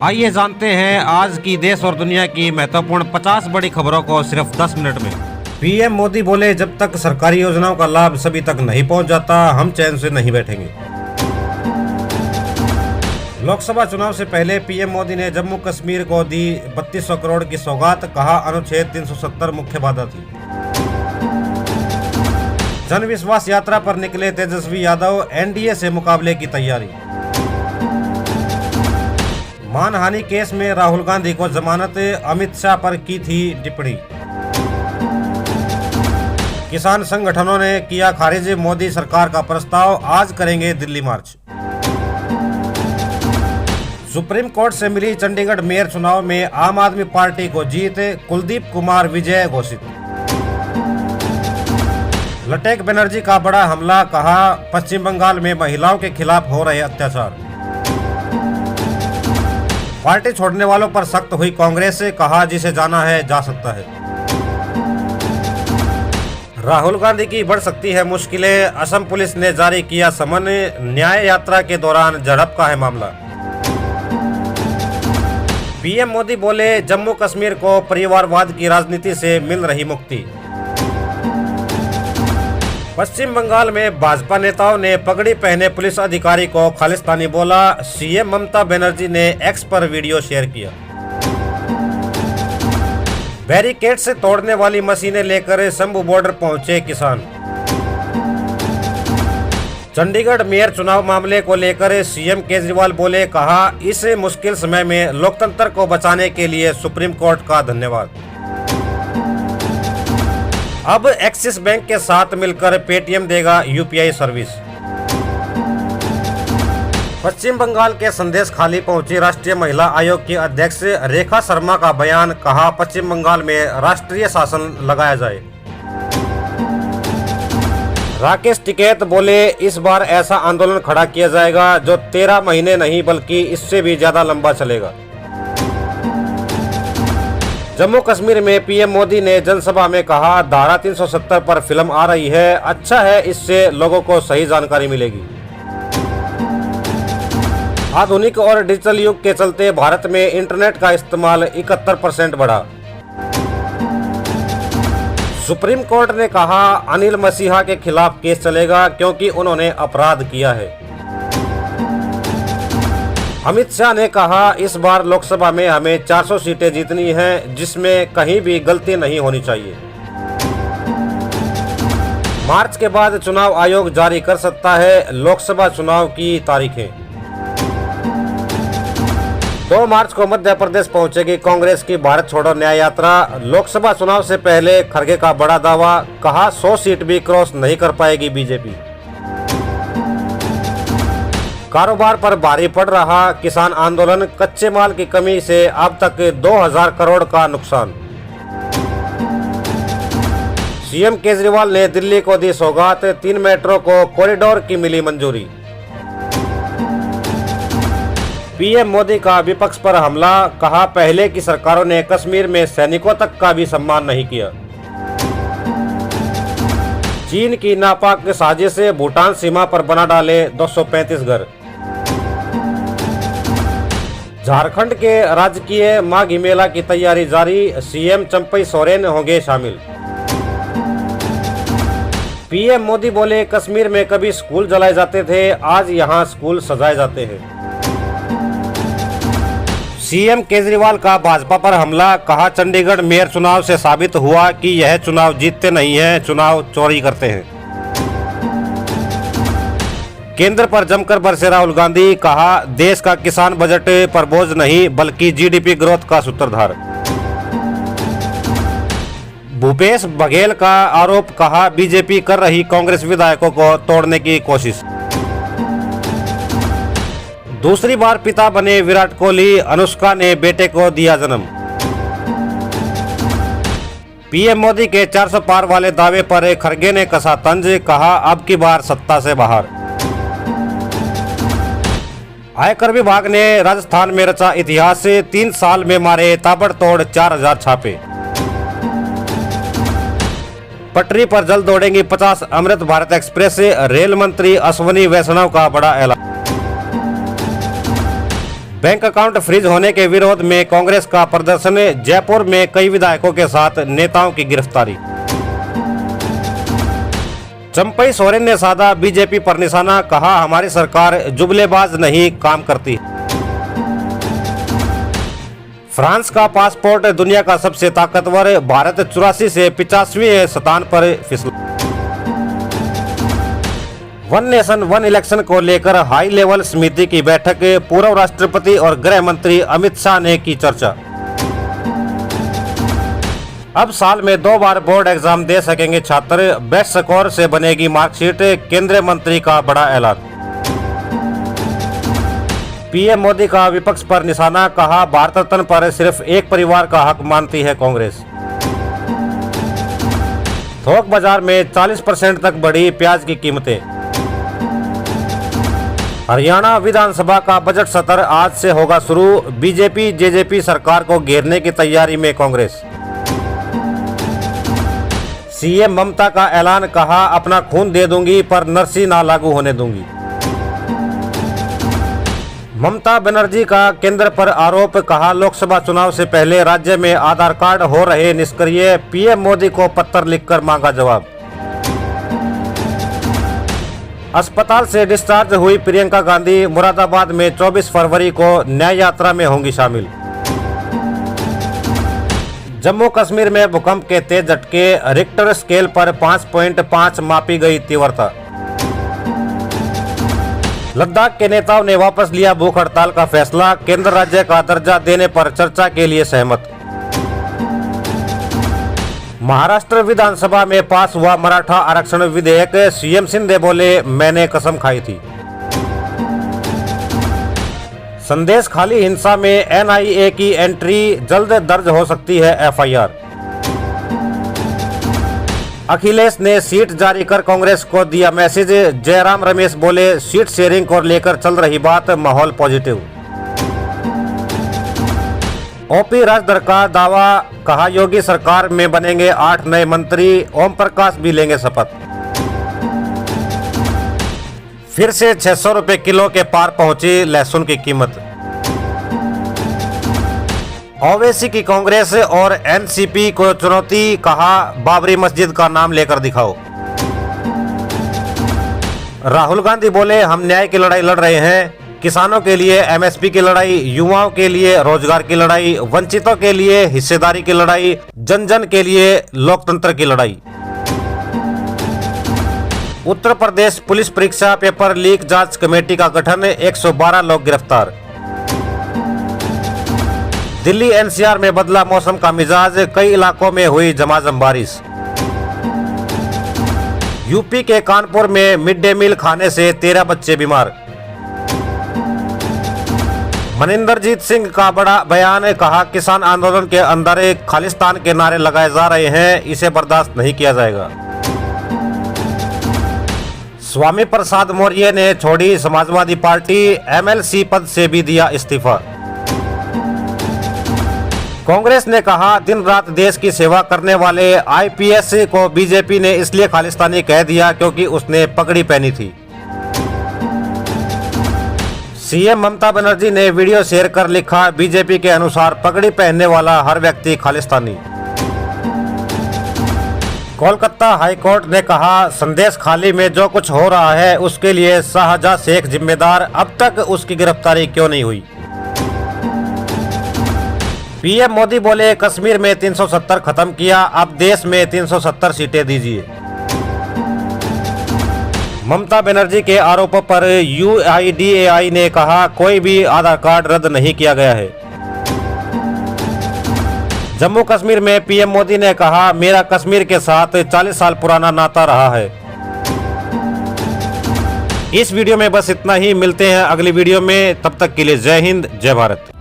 आइए जानते हैं आज की देश और दुनिया की महत्वपूर्ण 50 बड़ी खबरों को सिर्फ 10 मिनट में। पीएम मोदी बोले, जब तक सरकारी योजनाओं का लाभ सभी तक नहीं पहुंच जाता, हम चैन से नहीं बैठेंगे। लोकसभा चुनाव से पहले पीएम मोदी ने जम्मू कश्मीर को दी 3200 करोड़ की सौगात, कहा अनुच्छेद 370 मुख्य बाधा थी। जन विश्वास यात्रा पर निकले तेजस्वी यादव, एनडीए से मुकाबले की तैयारी। मानहानि केस में राहुल गांधी को जमानत, अमित शाह पर की थी टिप्पणी। किसान संगठनों ने किया खारिज मोदी सरकार का प्रस्ताव, आज करेंगे दिल्ली मार्च। सुप्रीम कोर्ट से मिली चंडीगढ़ मेयर चुनाव में आम आदमी पार्टी को जीत, कुलदीप कुमार विजय घोषित। लटेक बनर्जी का बड़ा हमला, कहा पश्चिम बंगाल में महिलाओं के खिलाफ हो रहे अत्याचार। पार्टी छोड़ने वालों पर सख्त हुई कांग्रेस से, कहा जिसे जाना है जा सकता है। राहुल गांधी की बढ़ सकती है मुश्किलें, असम पुलिस ने जारी किया समन, न्याय यात्रा के दौरान झड़प का है मामला। पीएम मोदी बोले, जम्मू कश्मीर को परिवारवाद की राजनीति से मिल रही मुक्ति। पश्चिम बंगाल में भाजपा नेताओं ने पगड़ी पहने पुलिस अधिकारी को खालिस्तानी बोला, सीएम ममता बनर्जी ने एक्स पर वीडियो शेयर किया। बैरिकेड से तोड़ने वाली मशीनें लेकर शंभू बॉर्डर पहुंचे किसान। चंडीगढ़ मेयर चुनाव मामले को लेकर सीएम केजरीवाल बोले, कहा इस मुश्किल समय में लोकतंत्र को बचाने के लिए सुप्रीम कोर्ट का धन्यवाद। अब एक्सिस बैंक के साथ मिलकर पेटीएम देगा यूपीआई सर्विस। पश्चिम बंगाल के संदेश खाली पहुंची राष्ट्रीय महिला आयोग की अध्यक्ष रेखा शर्मा का बयान, कहा पश्चिम बंगाल में राष्ट्रीय शासन लगाया जाए। राकेश टिकैत बोले, इस बार ऐसा आंदोलन खड़ा किया जाएगा जो 13 महीने नहीं बल्कि इससे भी ज्यादा लंबा चलेगा। जम्मू कश्मीर में पीएम मोदी ने जनसभा में कहा, धारा 370 पर फिल्म आ रही है, अच्छा है, इससे लोगों को सही जानकारी मिलेगी। आधुनिक और डिजिटल युग के चलते भारत में इंटरनेट का इस्तेमाल 71% बढ़ा। सुप्रीम कोर्ट ने कहा, अनिल मसीहा के खिलाफ केस चलेगा क्योंकि उन्होंने अपराध किया है। अमित शाह ने कहा, इस बार लोकसभा में हमें 400 सीटें जीतनी हैं, जिसमें कहीं भी गलती नहीं होनी चाहिए। मार्च के बाद चुनाव आयोग जारी कर सकता है लोकसभा चुनाव की तारीखें। 2 मार्च को मध्य प्रदेश पहुंचेगी कांग्रेस की भारत छोड़ो न्याय यात्रा। लोकसभा चुनाव से पहले खड़गे का बड़ा दावा, कहा 100 सीट भी क्रॉस नहीं कर पाएगी बीजेपी। कारोबार पर भारी पड़ रहा किसान आंदोलन, कच्चे माल की कमी से अब तक 2000 करोड़ का नुकसान। सीएम केजरीवाल ने दिल्ली को दी सौगात, 3 मेट्रो को कॉरिडोर की मिली मंजूरी। पीएम मोदी का विपक्ष पर हमला, कहा पहले की सरकारों ने कश्मीर में सैनिकों तक का भी सम्मान नहीं किया। चीन की नापाक साजिश से भूटान सीमा पर बना डाले 235 घर। झारखंड के राजकीय माघी मेला की तैयारी जारी, सीएम चंपई सोरेन होंगे शामिल। पीएम मोदी बोले, कश्मीर में कभी स्कूल जलाए जाते थे, आज यहां स्कूल सजाए जाते हैं। सीएम केजरीवाल का भाजपा पर हमला, कहा चंडीगढ़ मेयर चुनाव से साबित हुआ कि यह चुनाव जीतते नहीं हैं, चुनाव चोरी करते हैं। केंद्र पर जमकर बरसे राहुल गांधी, कहा देश का किसान बजट पर बोझ नहीं बल्कि जीडीपी ग्रोथ का सूत्रधार। भूपेश बघेल का आरोप, कहा बीजेपी कर रही कांग्रेस विधायकों को तोड़ने की कोशिश। दूसरी बार पिता बने विराट कोहली, अनुष्का ने बेटे को दिया जन्म। पीएम मोदी के 400 पार वाले दावे पर खड़गे ने कसा तंज, कहा अब की बार सत्ता से बाहर। आयकर विभाग ने राजस्थान में रचा इतिहास, 3 साल में मारे ताबड़तोड़ 4000 छापे। पटरी पर जल्द दौड़ेंगी 50 अमृत भारत एक्सप्रेस, रेल मंत्री अश्वनी वैष्णव का बड़ा ऐलान। बैंक अकाउंट फ्रीज होने के विरोध में कांग्रेस का प्रदर्शन, जयपुर में कई विधायकों के साथ नेताओं की गिरफ्तारी। चंपई सोरेन ने साधा बीजेपी पर निशाना, कहा हमारी सरकार जुमलेबाज नहीं काम करती। फ्रांस का पासपोर्ट दुनिया का सबसे ताकतवर, भारत 84 से 85वें स्थान पर फिसला। वन नेशन वन इलेक्शन को लेकर हाई लेवल समिति की बैठक, पूर्व राष्ट्रपति और गृह मंत्री अमित शाह ने की चर्चा। अब साल में 2 बार बोर्ड एग्जाम दे सकेंगे छात्र, बेस्ट स्कोर से बनेगी मार्कशीट, केंद्रीय मंत्री का बड़ा ऐलान। पीएम मोदी का विपक्ष पर निशाना, कहा भारत रत्न पर सिर्फ एक परिवार का हक मानती है कांग्रेस। थोक बाजार में 40% तक बढ़ी प्याज की कीमतें। हरियाणा विधानसभा का बजट सत्र आज से होगा शुरू, बीजेपी जेजेपी सरकार को घेरने की तैयारी में कांग्रेस। सीएम ममता का ऐलान, कहा अपना खून दे दूंगी पर नरसी ना लागू होने दूंगी। ममता बनर्जी का केंद्र पर आरोप, कहा लोकसभा चुनाव से पहले राज्य में आधार कार्ड हो रहे निष्क्रिय, पीएम मोदी को पत्र लिखकर मांगा जवाब। अस्पताल से डिस्चार्ज हुई प्रियंका गांधी, मुरादाबाद में 24 फरवरी को न्याय यात्रा में होंगी शामिल। जम्मू कश्मीर में भूकंप के तेज झटके, रिक्टर स्केल पर 5.5 मापी गई तीव्रता। लद्दाख के नेताओं ने वापस लिया भूख हड़ताल का फैसला, केंद्र राज्य का दर्जा देने पर चर्चा के लिए सहमत। महाराष्ट्र विधानसभा में पास हुआ मराठा आरक्षण विधेयक, सीएम शिंदे बोले मैंने कसम खाई थी। संदेश खाली हिंसा में एनआईए की एंट्री, जल्द दर्ज हो सकती है एफआईआर। अखिलेश ने सीट जारी कर कांग्रेस को दिया मैसेज, जयराम रमेश बोले सीट शेयरिंग को लेकर चल रही बात, माहौल पॉजिटिव। ओपी राजधर का दावा, कहा योगी सरकार में बनेंगे 8 नए मंत्री, ओम प्रकाश भी लेंगे शपथ। फिर से 600 रुपए किलो के पार पहुंची लहसुन की कीमत। ओवैसी की कांग्रेस और एनसीपी को चुनौती, कहा बाबरी मस्जिद का नाम लेकर दिखाओ। राहुल गांधी बोले हम न्याय की लड़ाई लड़ रहे हैं, किसानों के लिए एमएसपी की लड़ाई, युवाओं के लिए रोजगार की लड़ाई, वंचितों के लिए हिस्सेदारी की लड़ाई, जन जन के लिए लोकतंत्र की लड़ाई। उत्तर प्रदेश पुलिस परीक्षा पेपर लीक जांच कमेटी का गठन, 112 लोग गिरफ्तार। दिल्ली एनसीआर में बदला मौसम का मिजाज, कई इलाकों में हुई झमाझम बारिश। यूपी के कानपुर में मिड डे मील खाने से 13 बच्चे बीमार। मनिंदरजीत सिंह का बड़ा बयान, कहा किसान आंदोलन के अंदर खालिस्तान के नारे लगाए जा रहे हैं, इसे बर्दाश्त नहीं किया जाएगा। स्वामी प्रसाद मौर्य ने छोड़ी समाजवादी पार्टी, एमएलसी पद से भी दिया इस्तीफा। कांग्रेस ने कहा दिन रात देश की सेवा करने वाले आईपीएस को बीजेपी ने इसलिए खालिस्तानी कह दिया क्योंकि उसने पगड़ी पहनी थी। सीएम ममता बनर्जी ने वीडियो शेयर कर लिखा, बीजेपी के अनुसार पगड़ी पहनने वाला हर व्यक्ति खालिस्तानी। कोलकाता हाईकोर्ट ने कहा संदेश खाली में जो कुछ हो रहा है उसके लिए शाहजहां शेख जिम्मेदार, अब तक उसकी गिरफ्तारी क्यों नहीं हुई। पीएम मोदी बोले कश्मीर में 370 खत्म किया, अब देश में 370 सीटें दीजिए। ममता बनर्जी के आरोपों पर यूआईडीएआई ने कहा कोई भी आधार कार्ड रद्द नहीं किया गया है। जम्मू कश्मीर में पीएम मोदी ने कहा मेरा कश्मीर के साथ 40 साल पुराना नाता रहा है। इस वीडियो में बस इतना ही, मिलते हैं अगली वीडियो में, तब तक के लिए जय हिंद जय भारत।